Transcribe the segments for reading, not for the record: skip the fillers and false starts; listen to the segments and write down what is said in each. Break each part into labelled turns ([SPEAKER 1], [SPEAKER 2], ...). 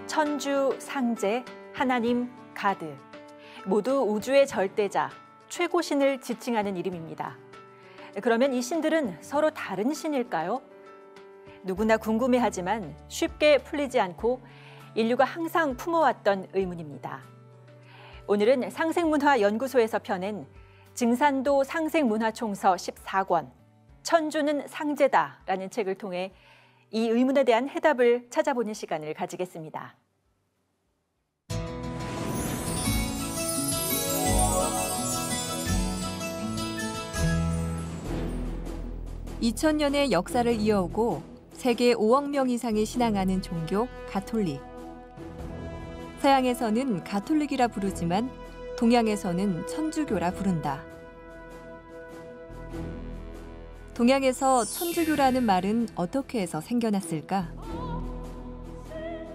[SPEAKER 1] 천주, 상제, 하나님, 가드. 모두 우주의 절대자, 최고신을 지칭하는 이름입니다. 그러면 이 신들은 서로 다른 신일까요? 누구나 궁금해하지만 쉽게 풀리지 않고 인류가 항상 품어왔던 의문입니다. 오늘은 상생문화연구소에서 펴낸 증산도 상생문화총서 14권, 천주는 상제다라는 책을 통해 이 의문에 대한 해답을 찾아보는 시간을 가지겠습니다.
[SPEAKER 2] 2000년의 역사를 이어오고 세계 5억 명 이상이 신앙하는 종교 가톨릭. 서양에서는 가톨릭이라 부르지만 동양에서는 천주교라 부른다. 동양에서 천주교라는 말은 어떻게 해서 생겨났을까?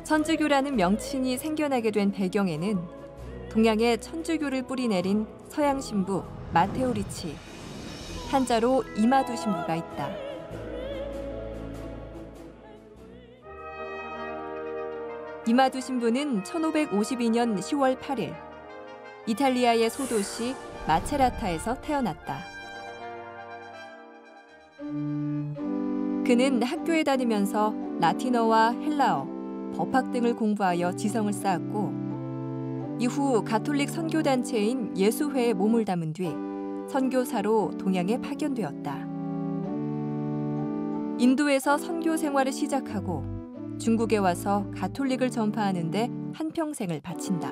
[SPEAKER 2] 천주교라는 명칭이 생겨나게 된 배경에는 동양에 천주교를 뿌리내린 서양 신부 마테오 리치, 한자로 이마두 신부가 있다. 이마두 신부는 1552년 10월 8일 이탈리아의 소도시 마체라타에서 태어났다. 그는 학교에 다니면서 라틴어와 헬라어, 법학 등을 공부하여 지성을 쌓았고 이후 가톨릭 선교단체인 예수회에 몸을 담은 뒤 선교사로 동양에 파견되었다. 인도에서 선교 생활을 시작하고 중국에 와서 가톨릭을 전파하는 데 한평생을 바친다.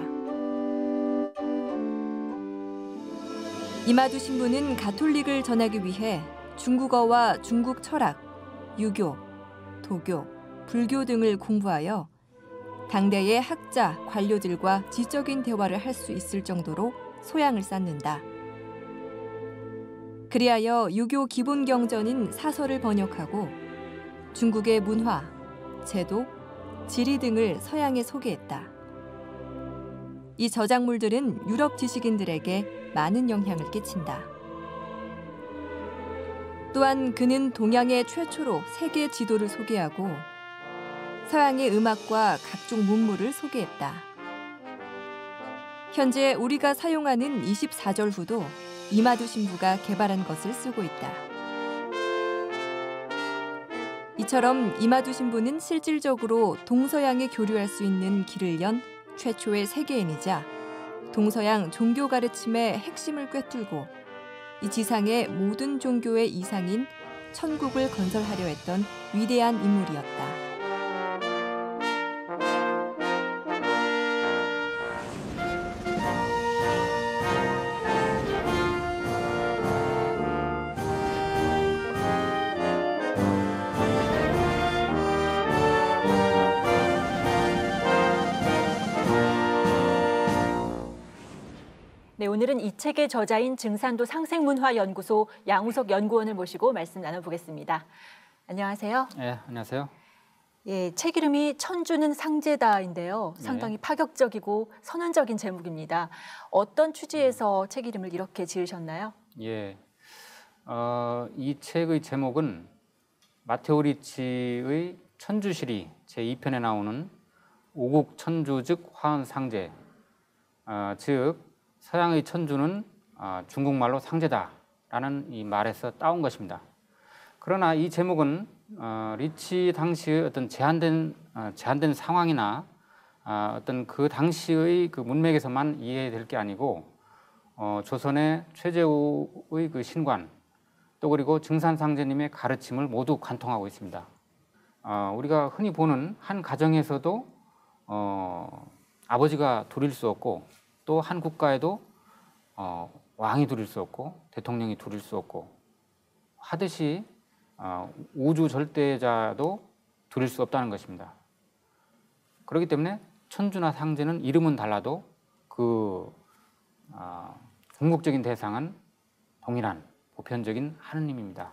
[SPEAKER 2] 이마두 신부는 가톨릭을 전하기 위해 중국어와 중국 철학, 유교, 도교, 불교 등을 공부하여 당대의 학자, 관료들과 지적인 대화를 할 수 있을 정도로 소양을 쌓는다. 그리하여 유교 기본 경전인 사서를 번역하고 중국의 문화, 제도, 지리 등을 서양에 소개했다. 이 저작물들은 유럽 지식인들에게 많은 영향을 끼친다. 또한 그는 동양의 최초로 세계 지도를 소개하고 서양의 음악과 각종 문물을 소개했다. 현재 우리가 사용하는 24절후도 이마두 신부가 개발한 것을 쓰고 있다. 이처럼 이마두 신부는 실질적으로 동서양에 교류할 수 있는 길을 연 최초의 세계인이자 동서양 종교 가르침의 핵심을 꿰뚫고 이 지상의 모든 종교의 이상인 천국을 건설하려 했던 위대한 인물이었다.
[SPEAKER 1] 네, 오늘은 이 책의 저자인 증산도 상생문화연구소 양우석 연구원을 모시고 말씀 나눠보겠습니다. 안녕하세요.
[SPEAKER 3] 네, 안녕하세요.
[SPEAKER 1] 예, 책 이름이 천주는 상제다인데요. 상당히 파격적이고 선언적인 제목입니다. 어떤 취지에서 책 이름을 이렇게 지으셨나요?
[SPEAKER 3] 예, 이 책의 제목은 마테오 리치의 천주시리 제2편에 나오는 오국 천주 즉 화원 상제, 즉 서양의 천주는 중국말로 상제다라는 이 말에서 따온 것입니다. 그러나 이 제목은 리치 당시의 어떤 제한된 상황이나 어떤 그 당시의 그 문맥에서만 이해될 게 아니고 조선의 최재우의 그 신관 또 그리고 증산상제님의 가르침을 모두 관통하고 있습니다. 우리가 흔히 보는 한 가정에서도 아버지가 둘일 수 없고 또 한 국가에도 왕이 둘일 수 없고 대통령이 둘일 수 없고 하듯이 우주 절대자도 둘일 수 없다는 것입니다. 그렇기 때문에 천주나 상제는 이름은 달라도 그 궁극적인 대상은 동일한 보편적인 하느님입니다.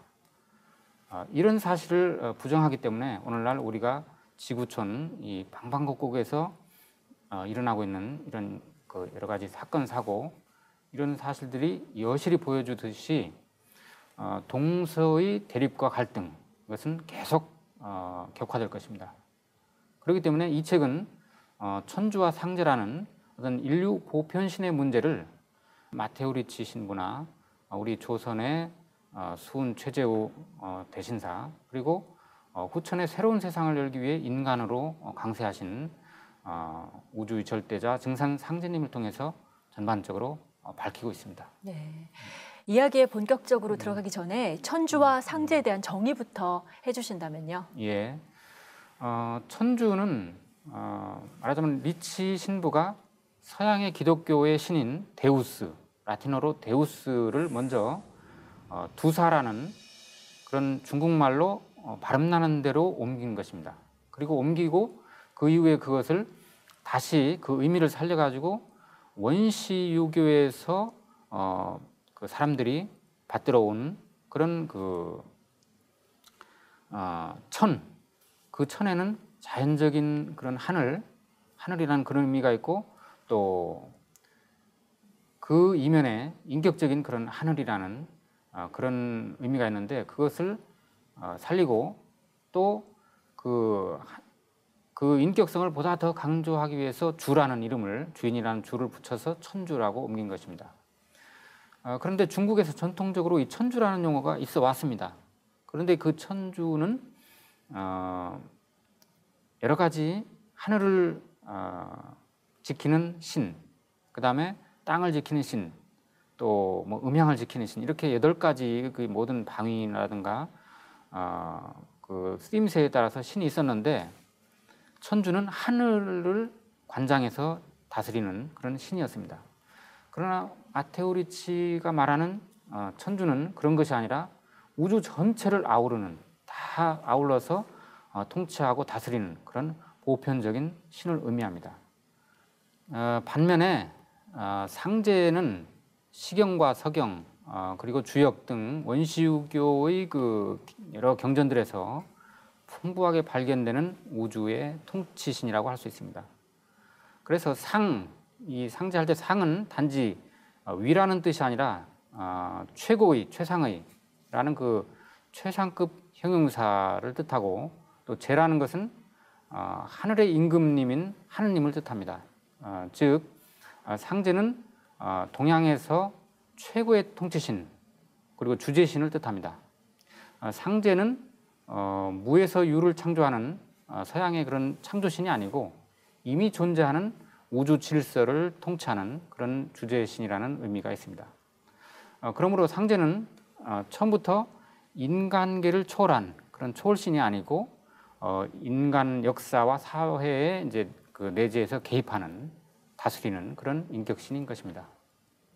[SPEAKER 3] 이런 사실을 부정하기 때문에 오늘날 우리가 지구촌 이 방방곡곡에서 일어나고 있는 이런 그 여러 가지 사건 사고 이런 사실들이 여실히 보여주듯이 동서의 대립과 갈등 이것은 계속 격화될 것입니다. 그렇기 때문에 이 책은 천주와 상제라는 어떤 인류 보편신의 문제를 마테오 리치 신부나 우리 조선의 수은 최재우 대신사 그리고 후천의 새로운 세상을 열기 위해 인간으로 강세하신 우주의 절대자 증산 상제님을 통해서 전반적으로 밝히고 있습니다.
[SPEAKER 1] 네. 이야기에 본격적으로 들어가기 전에 천주와 상제에 대한 정의부터 해주신다면요.
[SPEAKER 3] 예, 천주는 말하자면 리치 신부가 서양의 기독교의 신인 데우스, 라틴어로 데우스를 먼저 두사라는 그런 중국말로 발음나는 대로 옮긴 것입니다. 그리고 옮기고 그 이후에 그것을 다시 그 의미를 살려가지고 원시유교에서 그 사람들이 받들어 온 그런 그 그 천에는 자연적인 그런 하늘이라는 그런 의미가 있고 또 그 이면에 인격적인 그런 하늘이라는 그런 의미가 있는데 그것을 살리고 또 그 인격성을 보다 더 강조하기 위해서 주라는 이름을 주인이라는 주를 붙여서 천주라고 옮긴 것입니다. 그런데 중국에서 전통적으로 이 천주라는 용어가 있어 왔습니다. 그런데 그 천주는 여러 가지 하늘을 지키는 신, 그 다음에 땅을 지키는 신, 또 뭐 음양을 지키는 신 이렇게 8가지 그 모든 방위라든가 그 쓰임새에 따라서 신이 있었는데 천주는 하늘을 관장해서 다스리는 그런 신이었습니다. 그러나 마테오 리치가 말하는 천주는 그런 것이 아니라 우주 전체를 다 아울러서 통치하고 다스리는 그런 보편적인 신을 의미합니다. 반면에 상제는 시경과 서경 그리고 주역 등 원시유교의 그 여러 경전들에서 풍부하게 발견되는 우주의 통치신이라고 할 수 있습니다. 그래서 이 상제할 때 상은 단지 위라는 뜻이 아니라 최고의, 최상의라는 그 최상급 형용사를 뜻하고 또 제라는 것은 하늘의 임금님인 하느님을 뜻합니다. 즉 상제는 동양에서 최고의 통치신 그리고 주제신을 뜻합니다. 상제는 무에서 유를 창조하는 서양의 그런 창조신이 아니고 이미 존재하는 우주 질서를 통치하는 그런 주제신이라는 의미가 있습니다. 그러므로 상제는 처음부터 인간계를 초월한 그런 초월신이 아니고 인간 역사와 사회에 이제 그 내재해서 개입하는 다스리는 그런 인격신인 것입니다.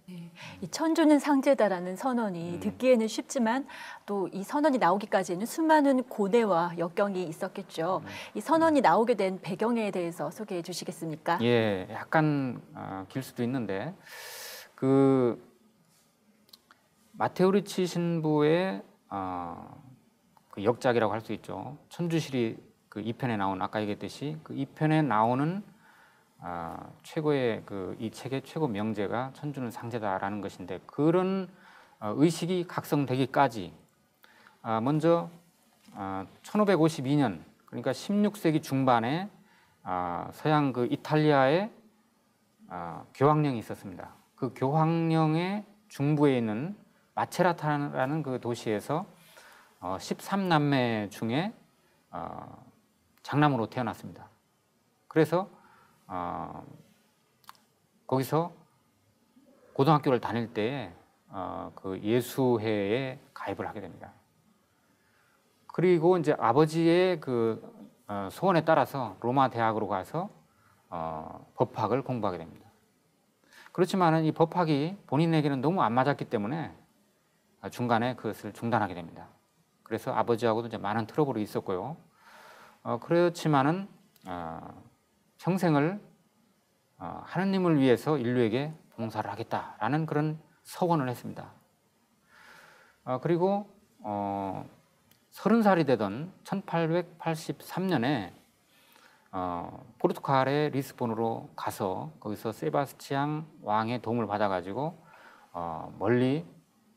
[SPEAKER 1] 네, 이 천주는 상제다라는 선언이 듣기에는 쉽지만 또 이 선언이 나오기까지는 수많은 고뇌와 역경이 있었겠죠. 이 선언이 나오게 된 배경에 대해서 소개해 주시겠습니까?
[SPEAKER 3] 예, 약간 길 수도 있는데 그 마테오 리치 신부의 그 역작이라고 할 수 있죠. 천주실이 그 2편에 나온 아까 얘기했듯이 그 2편에 나오는 최고의 이 책의 최고 명제가 천주는 상제다라는 것인데 그런 의식이 각성되기까지 먼저 1552년 그러니까 16세기 중반에 서양 그 이탈리아에 교황령이 있었습니다. 그 교황령의 중부에 있는 마체라타라는 그 도시에서 13남매 중에 장남으로 태어났습니다. 그래서 거기서 고등학교를 다닐 때에 그 예수회에 가입을 하게 됩니다. 그리고 이제 아버지의 그 소원에 따라서 로마 대학으로 가서 법학을 공부하게 됩니다. 그렇지만은 이 법학이 본인에게는 너무 안 맞았기 때문에 중간에 그것을 중단하게 됩니다. 그래서 아버지하고도 이제 많은 트러블이 있었고요. 그렇지만은 평생을 하느님을 위해서 인류에게 봉사를 하겠다라는 그런 서원을 했습니다. 그리고 30살이 되던 1883년에 포르투갈의 리스본으로 가서 거기서 세바스티앙 왕의 도움을 받아가지고 멀리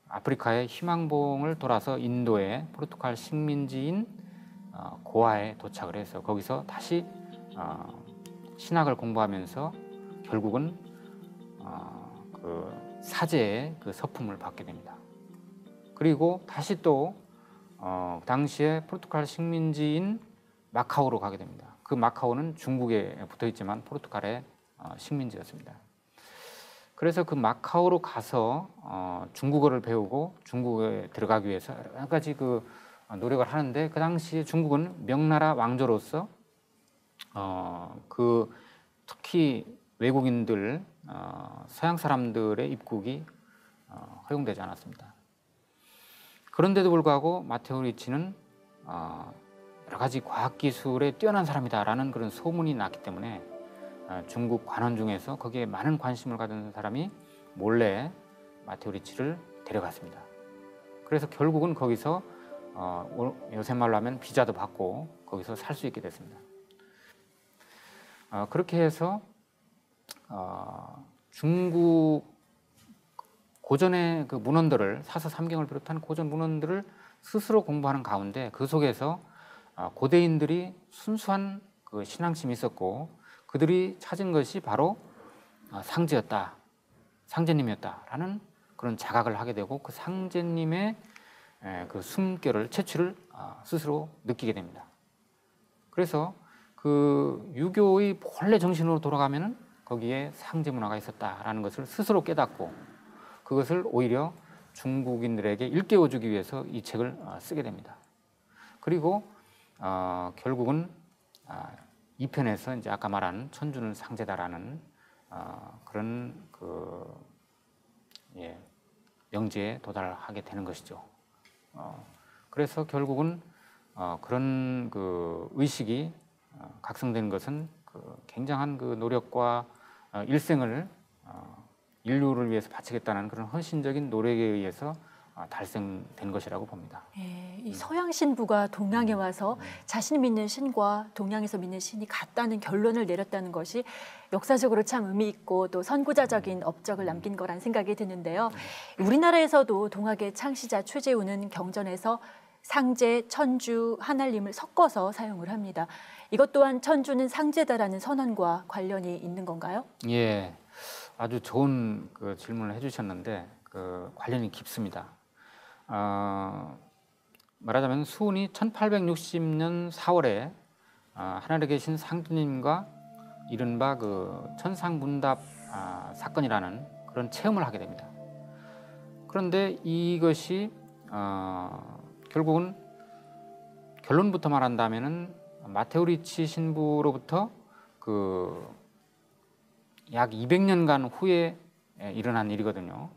[SPEAKER 3] 아프리카의 희망봉을 돌아서 인도의 포르투갈 식민지인 고아에 도착을 해서 거기서 다시 신학을 공부하면서 결국은 그 사제의 그 서품을 받게 됩니다. 그리고 다시 또 당시에 포르투갈 식민지인 마카오로 가게 됩니다. 그 마카오는 중국에 붙어 있지만 포르투갈의 식민지였습니다. 그래서 그 마카오로 가서 중국어를 배우고 중국에 들어가기 위해서 여러 가지 그 노력을 하는데, 그 당시에 중국은 명나라 왕조로서 그 특히 외국인들 서양 사람들의 입국이 허용되지 않았습니다. 그런데도 불구하고 마테오 리치는 여러 가지 과학기술에 뛰어난 사람이다라는 그런 소문이 났기 때문에 중국 관원 중에서 거기에 많은 관심을 가진 사람이 몰래 마테오 리치를 데려갔습니다. 그래서 결국은 거기서 요새 말로 하면 비자도 받고 거기서 살 수 있게 됐습니다. 그렇게 해서 중국 고전의 그 문헌들을, 사서 삼경을 비롯한 고전 문헌들을 스스로 공부하는 가운데 그 속에서 고대인들이 순수한 그 신앙심이 있었고 그들이 찾은 것이 바로 상제였다, 상제님이었다라는 그런 자각을 하게 되고 그 상제님의 그 숨결을, 채취를 스스로 느끼게 됩니다. 그래서 그 유교의 본래 정신으로 돌아가면은 거기에 상제 문화가 있었다라는 것을 스스로 깨닫고 그것을 오히려 중국인들에게 일깨워주기 위해서 이 책을 쓰게 됩니다. 그리고 결국은 2편에서 이제 아까 말한 천주는 상제다라는 그런 그 명제에 도달하게 되는 것이죠. 그래서 결국은 그런 그 의식이 각성된 것은 그 굉장한 그 노력과 일생을 인류를 위해서 바치겠다는 그런 헌신적인 노력에 의해서 달성된 것이라고 봅니다.
[SPEAKER 1] 예, 이 서양 신부가 동양에 와서 자신이 믿는 신과 동양에서 믿는 신이 같다는 결론을 내렸다는 것이 역사적으로 참 의미 있고 또 선구자적인 업적을 남긴 거란 생각이 드는데요. 우리나라에서도 동학의 창시자 최재훈은 경전에서 상제, 천주, 하날림을 섞어서 사용을 합니다. 이것 또한 천주는 상제다라는 선언과 관련이 있는 건가요?
[SPEAKER 3] 예, 아주 좋은 그 질문을 해주셨는데 그 관련이 깊습니다. 말하자면 수훈이 1860년 4월에 하늘에 계신 상주님과 이른바 그 천상문답 사건이라는 그런 체험을 하게 됩니다. 그런데 이것이 결국은 결론부터 말한다면은 마테오 리치 신부로부터 그 약 200년간 후에 일어난 일이거든요.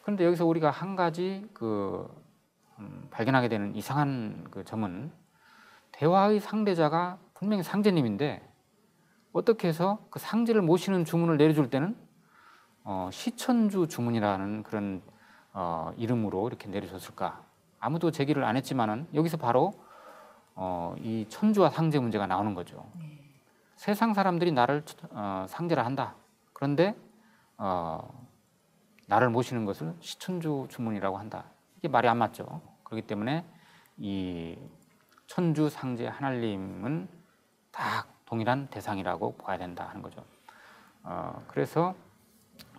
[SPEAKER 3] 그런데 여기서 우리가 한 가지 발견하게 되는 이상한 그 점은 대화의 상대자가 분명히 상제님인데 어떻게 해서 그 상제를 모시는 주문을 내려줄 때는 시천주 주문이라는 그런 이름으로 이렇게 내려줬을까? 아무도 제기를 안 했지만은 여기서 바로 이 천주와 상제 문제가 나오는 거죠. 세상 사람들이 나를 상제라 한다. 그런데 나를 모시는 것을 시천주 주문이라고 한다. 이게 말이 안 맞죠. 그렇기 때문에 이 천주, 상제, 하나님은 다 동일한 대상이라고 봐야 된다 하는 거죠. 그래서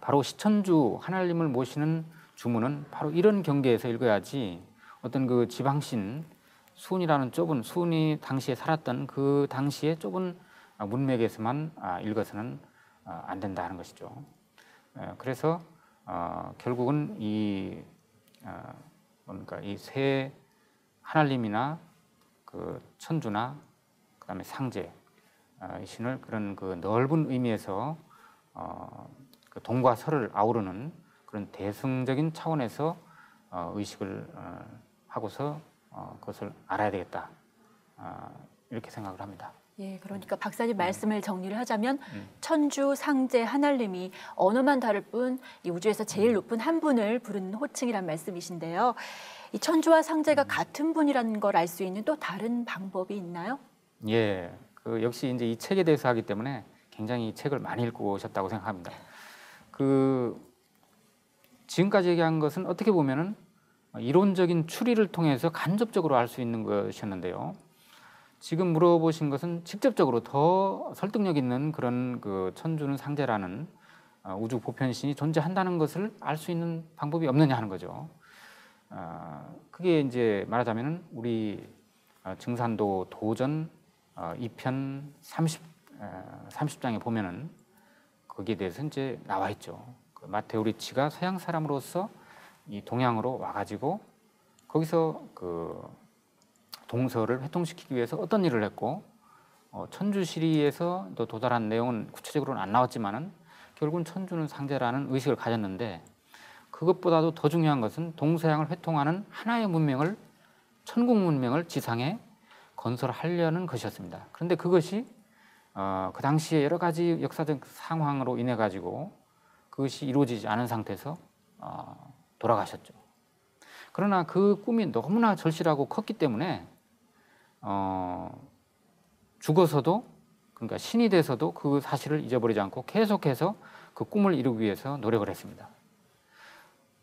[SPEAKER 3] 바로 시천주 하나님을 모시는 주문은 바로 이런 경계에서 읽어야지 어떤 그 지방신 수훈이라는 좁은, 수훈이 당시에 살았던 그 당시에 좁은 문맥에서만 읽어서는 안 된다 하는 것이죠. 그래서 결국은 그러니까 이 세 하나님이나 그 천주나 그다음에 상제 이 신을 그런 그 넓은 의미에서 그 동과 서를 아우르는 그런 대승적인 차원에서 의식을 하고서 그것을 알아야 되겠다 이렇게 생각을 합니다.
[SPEAKER 1] 예, 그러니까 박사님 말씀을 정리를 하자면 천주, 상제, 하나님이 언어만 다를 뿐 이 우주에서 제일 높은 한 분을 부르는 호칭이란 말씀이신데요. 이 천주와 상제가 같은 분이라는 걸 알 수 있는 또 다른 방법이 있나요?
[SPEAKER 3] 예, 그 역시 이제 이 책에 대해서 하기 때문에 굉장히 이 책을 많이 읽고 오셨다고 생각합니다. 그 지금까지 얘기한 것은 어떻게 보면은 이론적인 추리를 통해서 간접적으로 알 수 있는 것이었는데요. 지금 물어보신 것은 직접적으로 더 설득력 있는 그런 그 천주는 상제라는 우주 보편신이 존재한다는 것을 알 수 있는 방법이 없느냐 하는 거죠. 그게 이제 말하자면은 우리 증산도 도전 2편 30장에 보면은 거기에 대해서 이제 나와 있죠. 그 마테오 리치가 서양 사람으로서 이 동양으로 와가지고 거기서 그 동서를 회통시키기 위해서 어떤 일을 했고 천주시리에서 또 도달한 내용은 구체적으로는 안 나왔지만은 결국은 천주는 상제라는 의식을 가졌는데 그것보다도 더 중요한 것은 동서양을 회통하는 하나의 문명을 천국 문명을 지상에 건설하려는 것이었습니다. 그런데 그것이 그 당시에 여러 가지 역사적 상황으로 인해 가지고 그것이 이루어지지 않은 상태에서 돌아가셨죠. 그러나 그 꿈이 너무나 절실하고 컸기 때문에 죽어서도 그러니까 신이 돼서도 그 사실을 잊어버리지 않고 계속해서 그 꿈을 이루기 위해서 노력을 했습니다.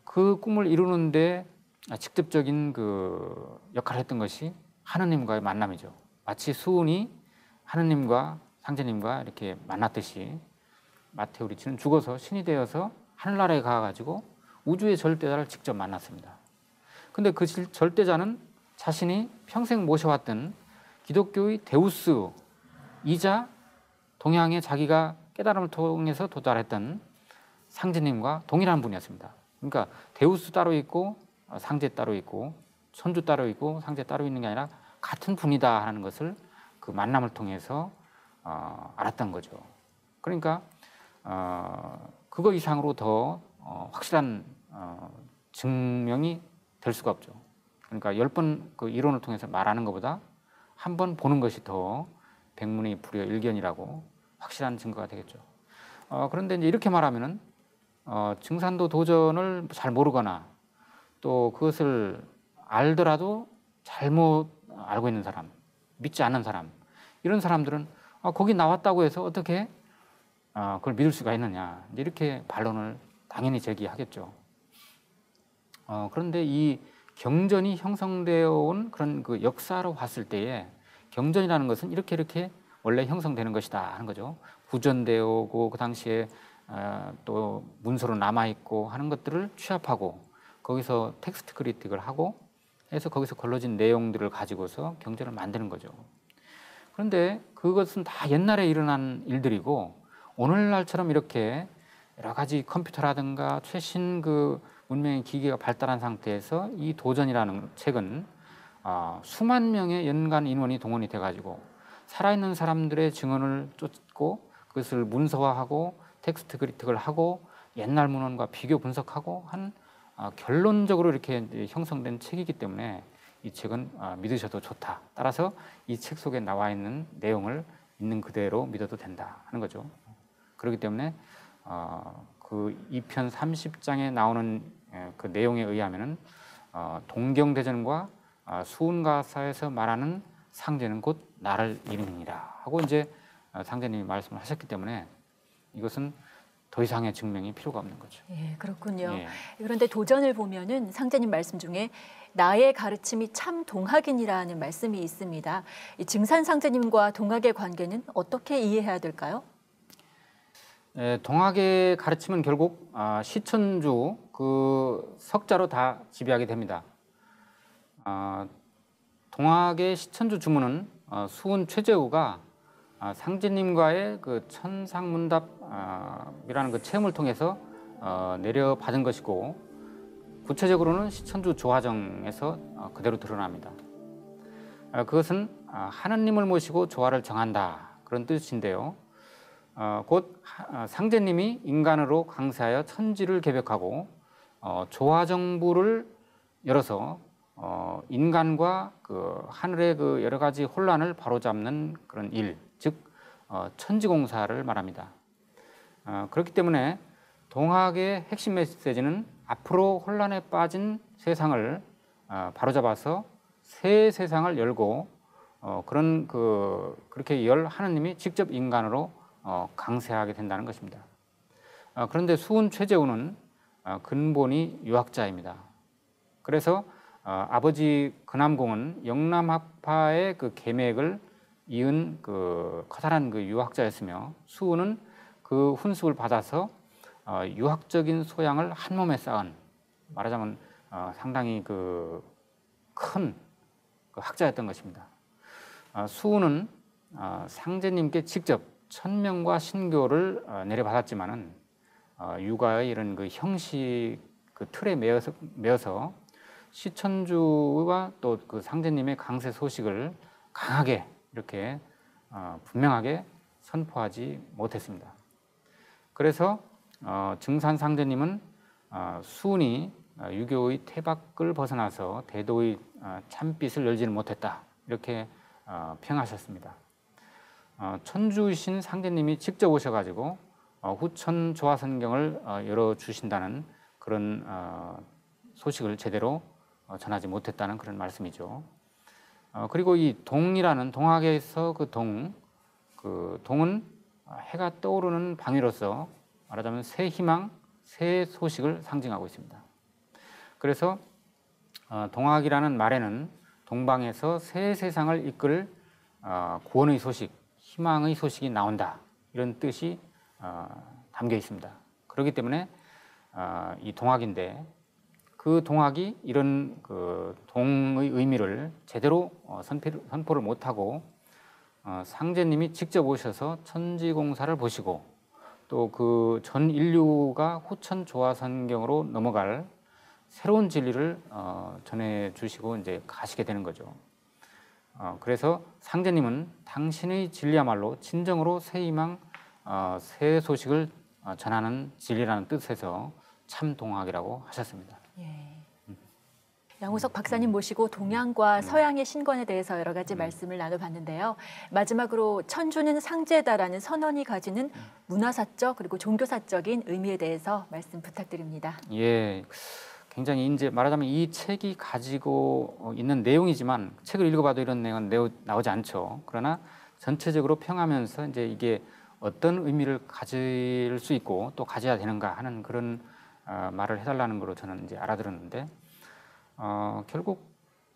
[SPEAKER 3] 그 꿈을 이루는데 직접적인 그 역할을 했던 것이 하느님과의 만남이죠. 마치 수은이 하느님과 상제님과 이렇게 만났듯이 마테오 리치는 죽어서 신이 되어서 하늘나라에 가가지고 우주의 절대자를 직접 만났습니다. 근데 그 절대자는 자신이 평생 모셔왔던 기독교의 데우스이자 동양에 자기가 깨달음을 통해서 도달했던 상제님과 동일한 분이었습니다. 그러니까 데우스 따로 있고 상제 따로 있고 천주 따로 있고 상제 따로 있는 게 아니라 같은 분이다 하는 것을 그 만남을 통해서 알았던 거죠. 그러니까 그거 이상으로 더 확실한 증명이 될 수가 없죠. 그러니까 10번 그 이론을 통해서 말하는 것보다 한 번 보는 것이 더 백문이 불여 일견이라고 확실한 증거가 되겠죠. 그런데 이제 이렇게 말하면은 증산도 도전을 잘 모르거나 또 그것을 알더라도 잘못 알고 있는 사람, 믿지 않는 사람, 이런 사람들은 거기 나왔다고 해서 어떻게 그걸 믿을 수가 있느냐, 이렇게 반론을 당연히 제기하겠죠. 그런데 이 경전이 형성되어 온 그런 그 역사로 봤을 때에 경전이라는 것은 이렇게 원래 형성되는 것이다 하는 거죠. 구전되어 오고 그 당시에 또 문서로 남아있고 하는 것들을 취합하고 거기서 텍스트 크리틱을 하고 해서 거기서 걸러진 내용들을 가지고서 경전을 만드는 거죠. 그런데 그것은 다 옛날에 일어난 일들이고 오늘날처럼 이렇게 여러 가지 컴퓨터라든가 최신 그 문명의 기기가 발달한 상태에서 이 도전이라는 책은 수만 명의 연간 인원이 동원이 돼가지고 살아있는 사람들의 증언을 쫓고 그것을 문서화하고 텍스트 크리틱을 하고 옛날 문헌과 비교 분석하고 한 결론적으로 이렇게 형성된 책이기 때문에 이 책은 믿으셔도 좋다. 따라서 이 책 속에 나와 있는 내용을 있는 그대로 믿어도 된다 하는 거죠. 그렇기 때문에 그 2편 30장에 나오는 그 내용에 의하면은 동경대전과 수은가사에서 말하는 상제는 곧 나를 이름이니라 하고 이제 상제님이 말씀을 하셨기 때문에 이것은 더 이상의 증명이 필요가 없는 거죠.
[SPEAKER 1] 예, 그렇군요.
[SPEAKER 3] 예.
[SPEAKER 1] 그런데 도전을 보면은 상제님 말씀 중에 나의 가르침이 참 동학이니라는 말씀이 있습니다. 이 증산 상제님과 동학의 관계는 어떻게 이해해야 될까요?
[SPEAKER 3] 동학의 가르침은 결국 시천주 그 석자로 다 지배하게 됩니다. 동학의 시천주 주문은 수은 최재우가 상제님과의 그 천상문답이라는 그 체험을 통해서 내려받은 것이고 구체적으로는 시천주 조화정에서 그대로 드러납니다. 그것은 하느님을 모시고 조화를 정한다 그런 뜻인데요. 곧 상제님이 인간으로 강세하여 천지를 개벽하고 조화정부를 열어서 인간과 그 하늘의 그 여러 가지 혼란을 바로잡는 그런 일, 즉 천지공사를 말합니다. 그렇기 때문에 동학의 핵심 메시지는 앞으로 혼란에 빠진 세상을 바로잡아서 새 세상을 열고 그런 그렇게 열 하느님이 직접 인간으로 강세하게 된다는 것입니다. 그런데 수은 최재우는 근본이 유학자입니다. 그래서 아버지 근암공은 영남학파의 그 계맥을 이은 그 커다란 그 유학자였으며 수은은 그 훈숙을 받아서 유학적인 소양을 한 몸에 쌓은 말하자면 상당히 그 큰 그 학자였던 것입니다. 수은은 상제님께 직접 천명과 신교를 내려받았지만은 육아의 이런 그 형식 그 틀에 매어서 시천주와 또 그 상제님의 강세 소식을 강하게 이렇게 분명하게 선포하지 못했습니다. 그래서 증산 상제님은 수은이 유교의 태박을 벗어나서 대도의 참빛을 열지는 못했다 이렇게 평하셨습니다. 천주신 상제님이 직접 오셔가지고 후천 조화선경을 열어주신다는 그런 소식을 제대로 전하지 못했다는 그런 말씀이죠. 그리고 이 동이라는 동학에서 그 동은 해가 떠오르는 방위로서 말하자면 새 희망, 새 소식을 상징하고 있습니다. 그래서 동학이라는 말에는 동방에서 새 세상을 이끌 구원의 소식, 희망의 소식이 나온다 이런 뜻이 담겨 있습니다. 그렇기 때문에 이 동학인데 그 동학이 이런 그 동의 의미를 제대로 선포를 못하고 상제님이 직접 오셔서 천지공사를 보시고 또 그 전 인류가 후천 조화선경으로 넘어갈 새로운 진리를 전해주시고 이제 가시게 되는 거죠. 그래서 상제님은 당신의 진리야말로 진정으로 새 희망, 새 소식을 전하는 진리라는 뜻에서 참동학이라고 하셨습니다.
[SPEAKER 1] 예. 양우석 박사님 모시고 동양과 서양의 신권에 대해서 여러 가지 말씀을 나눠봤는데요. 마지막으로 천주는 상제다라는 선언이 가지는 문화사적 그리고 종교사적인 의미에 대해서 말씀 부탁드립니다.
[SPEAKER 3] 예, 굉장히 이제 말하자면 이 책이 가지고 있는 내용이지만 책을 읽어봐도 이런 내용은 나오지 않죠. 그러나 전체적으로 평하면서 이제 이게 어떤 의미를 가질 수 있고 또 가져야 되는가 하는 그런 말을 해달라는 걸로 저는 이제 알아들었는데 결국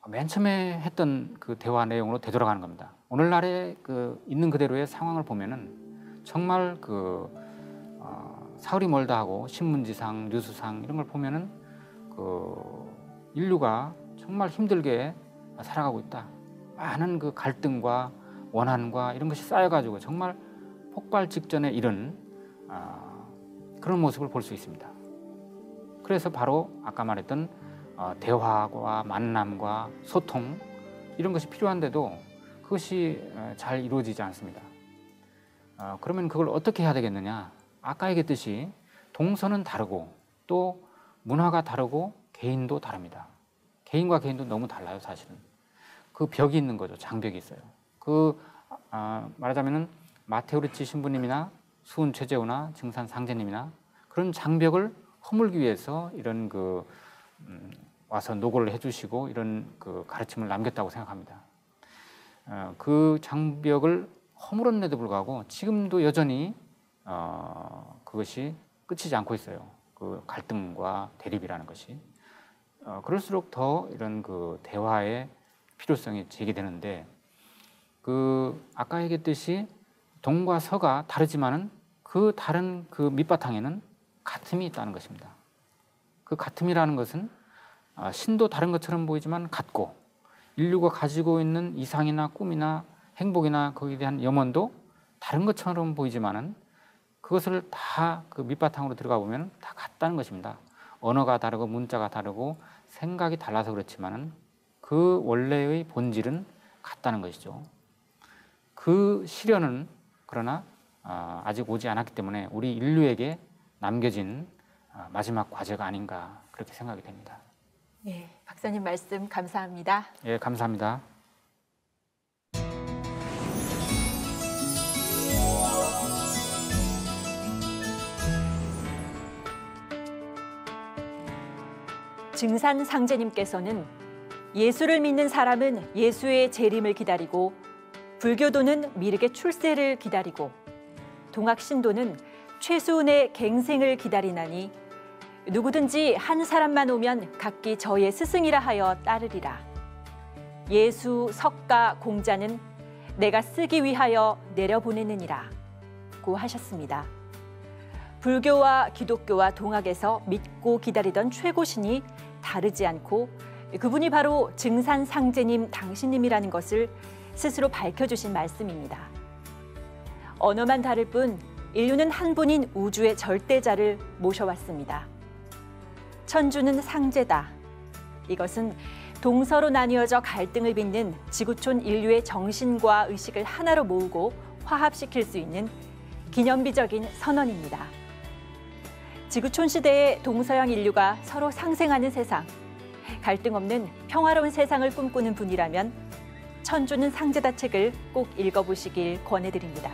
[SPEAKER 3] 맨 처음에 했던 그 대화 내용으로 되돌아가는 겁니다. 오늘날에 그 있는 그대로의 상황을 보면은 정말 그 사흘이 멀다 하고 신문지상, 뉴스상 이런 걸 보면은 그 인류가 정말 힘들게 살아가고 있다. 많은 그 갈등과 원한과 이런 것이 쌓여가지고 정말 폭발 직전에 이른 그런 모습을 볼 수 있습니다. 그래서 바로 아까 말했던 대화와 만남과 소통 이런 것이 필요한데도 그것이 잘 이루어지지 않습니다. 그러면 그걸 어떻게 해야 되겠느냐? 아까 얘기했듯이 동서는 다르고 또 문화가 다르고 개인도 다릅니다. 개인과 개인도 너무 달라요, 사실은. 그 벽이 있는 거죠. 장벽이 있어요. 말하자면은 마테오리치 신부님이나 수은 최재우나 증산 상제님이나 그런 장벽을 허물기 위해서 이런 와서 노고를 해주시고 이런 그 가르침을 남겼다고 생각합니다. 그 장벽을 허물었는데도 불구하고 지금도 여전히 그것이 끝이지 않고 있어요. 그 갈등과 대립이라는 것이. 그럴수록 더 이런 그 대화의 필요성이 제기되는데 아까 얘기했듯이 동과 서가 다르지만은 그 다른 그 밑바탕에는 같음이 있다는 것입니다. 그 같음이라는 것은 신도 다른 것처럼 보이지만 같고 인류가 가지고 있는 이상이나 꿈이나 행복이나 거기에 대한 염원도 다른 것처럼 보이지만은 그것을 다 그 밑바탕으로 들어가 보면 다 같다는 것입니다. 언어가 다르고 문자가 다르고 생각이 달라서 그렇지만은 그 원래의 본질은 같다는 것이죠. 그 시련은 그러나 아직 오지 않았기 때문에 우리 인류에게 남겨진 마지막 과제가 아닌가 그렇게 생각이 됩니다.
[SPEAKER 1] 예, 박사님 말씀 감사합니다.
[SPEAKER 3] 예, 감사합니다.
[SPEAKER 1] 증산 상제님께서는 예수를 믿는 사람은 예수의 재림을 기다리고 불교도는 미륵의 출세를 기다리고 동학 신도는 최수은의 갱생을 기다리나니 누구든지 한 사람만 오면 각기 저의 스승이라 하여 따르리라. 예수, 석가, 공자는 내가 쓰기 위하여 내려보내느니라 고 하셨습니다. 불교와 기독교와 동학에서 믿고 기다리던 최고신이 다르지 않고 그분이 바로 증산상제님 당신님이라는 것을 스스로 밝혀주신 말씀입니다. 언어만 다를 뿐 인류는 한 분인 우주의 절대자를 모셔왔습니다. 천주는 상제다. 이것은 동서로 나뉘어져 갈등을 빚는 지구촌 인류의 정신과 의식을 하나로 모으고 화합시킬 수 있는 기념비적인 선언입니다. 지구촌 시대의 동서양 인류가 서로 상생하는 세상, 갈등 없는 평화로운 세상을 꿈꾸는 분이라면 천주는 상제다 책을 꼭 읽어보시길 권해드립니다.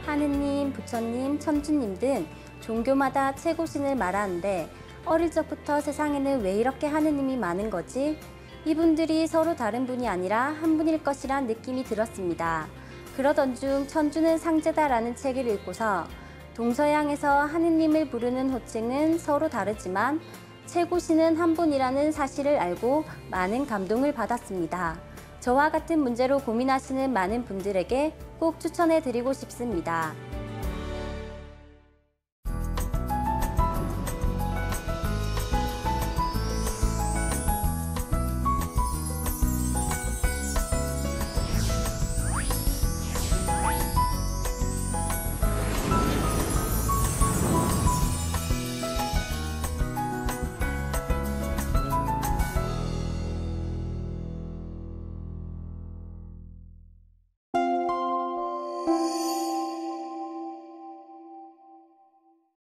[SPEAKER 4] 하느님, 부처님, 천주님 등 종교마다 최고신을 말하는데 어릴 적부터 세상에는 왜 이렇게 하느님이 많은 거지? 이분들이 서로 다른 분이 아니라 한 분일 것이란 느낌이 들었습니다. 그러던 중 천주는 상제다라는 책을 읽고서 동서양에서 하느님을 부르는 호칭은 서로 다르지만 최고신은 한 분이라는 사실을 알고 많은 감동을 받았습니다. 저와 같은 문제로 고민하시는 많은 분들에게 꼭 추천해 드리고 싶습니다.